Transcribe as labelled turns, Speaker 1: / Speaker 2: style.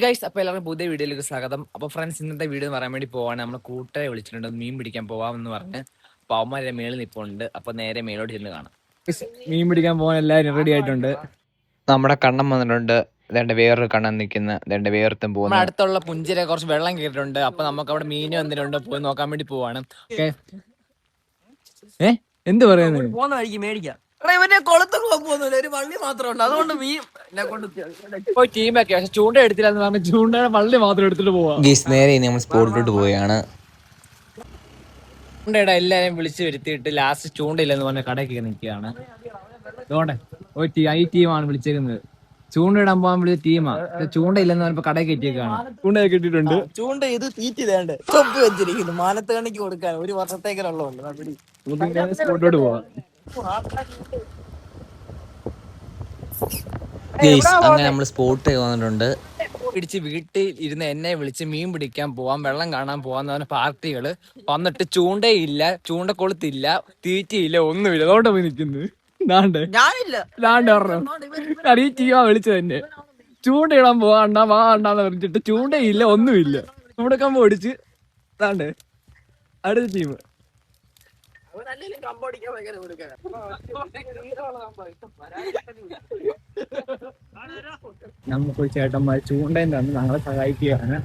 Speaker 1: Guys, അപ്പോൾ എല്ലാവർക്കും പുതിയ വീഡിയോയിലേക്ക് സ്വാഗതം. അപ്പോൾ ഫ്രണ്ട്സ്, ഇന്നത്തെ വീഡിയോ എന്ന് പറയാൻ വേണ്ടി പോവാണ്. നമ്മൾ കൂട്ടുകാരെ വിളിച്ചിട്ടുണ്ട്, മീൻ പിടിക്കാൻ പോവാമെന്ന് പറഞ്ഞ്. അപ്പോൾ അവന്മാരെ മേളിൽ നിൽപ്പുണ്ട്. അപ്പോൾ നേരെ മേലോട്ട് ചെന്ന് കാണാം. മീൻ പിടിക്കാൻ പോകാൻ എല്ലാവരും റെഡി ആയിട്ടുണ്ട്.
Speaker 2: നമ്മുടെ കണ്ണൻ വന്നിട്ടുണ്ട്. രണ്ട് വേറൊരു കണ്ണൻ നിൽക്കുന്ന, രണ്ട് വേർത്തും പോകുന്നു.
Speaker 1: അടുത്തുള്ള പുഞ്ചിരെ കുറച്ച് വെള്ളം കയറിയിട്ടുണ്ട്. അപ്പോൾ നമുക്ക് അവിടെ മീൻ വന്നിട്ടുണ്ട്, പോയി നോക്കാൻ വേണ്ടി പോവാണ്. എന്ത് പറയുന്നത്?
Speaker 3: പോകുന്ന വഴിക്ക് മേടിക്കാം. ഇവന്റെ കൊളത്തൊക്കെ പോകുന്നില്ല, ഒരു വള്ളി മാത്രം ഉണ്ട്. അതുകൊണ്ട് മീൻ
Speaker 1: പോയി ടീമൊക്കെ പക്ഷെ ചൂണ്ട എടുത്തില്ല എന്ന് പറഞ്ഞ് ചൂണ്ടയുടെ വള്ളി മാത്രം എടുത്തിട്ട് പോവാം.
Speaker 2: നേരെ നമ്മൾ സ്പോട്ടിലോട്ട് പോവുകയാണ്.
Speaker 1: ചൂണ്ടയുടെ എല്ലാരെയും വിളിച്ച് വരുത്തിയിട്ട് ലാസ്റ്റ് ചൂണ്ടയില്ലെന്ന് പറഞ്ഞ കടയ്ക്ക് നിൽക്കുകയാണ്. അതുകൊണ്ടേ ഈ ടീമാണ് വിളിച്ചേക്കുന്നത്. ചൂണ്ടയിടാൻ പോകാൻ വിളിച്ച ടീമാണ്. ചൂണ്ടയില്ലെന്ന് പറഞ്ഞപ്പോ കടയിൽ കെട്ടിയേക്കാണ്. ചൂണ്ടയൊക്കെ ഇട്ടിട്ടുണ്ട്.
Speaker 3: ചൂണ്ട ഇത് തീറ്റി വേണ്ട തൊപ്പി വെച്ചിരിക്കുന്നു. മാനത്ത് കണിക്ക് കൊടുക്കാൻ ഒരു വർഷത്തേക്കുള്ളതുണ്ട്.
Speaker 1: സ്പോട്ടോട്ട് പോവാം.
Speaker 2: അങ്ങനെ നമ്മൾ സ്പോട്ട് വന്നിട്ടുണ്ട്.
Speaker 1: പിടിച്ച് വീട്ടിൽ ഇരുന്ന് എന്നെ വിളിച്ച് മീൻ പിടിക്കാൻ പോവാം, വെള്ളം കാണാൻ പോവാന്ന് പറഞ്ഞ പാർട്ടികള് വന്നിട്ട് ചൂണ്ടയില്ല, ചൂണ്ടക്കൊളുത്തില്ല, തീറ്റയില്ല, ഒന്നുമില്ല. അതുകൊണ്ട് പോയി നിൽക്കുന്നത്.
Speaker 3: ഞാനില്ല.
Speaker 1: ഈ ടീമാ വിളിച്ചത് തന്നെ. ചൂണ്ടയിടാൻ പോവാണ്ടാ വാണ്ടാന്ന് പറഞ്ഞിട്ട് ചൂണ്ടയില്ല, ഒന്നുമില്ല. ചൂണ്ടക്കമ്പ് ഓടിച്ച് താണ്ട് അടുത്ത ടീം. നമുക്ക് ചേട്ടന്മാർ ചൂണ്ടയും തന്ന് ഞങ്ങളെ സഹായിക്കുകയാണ്.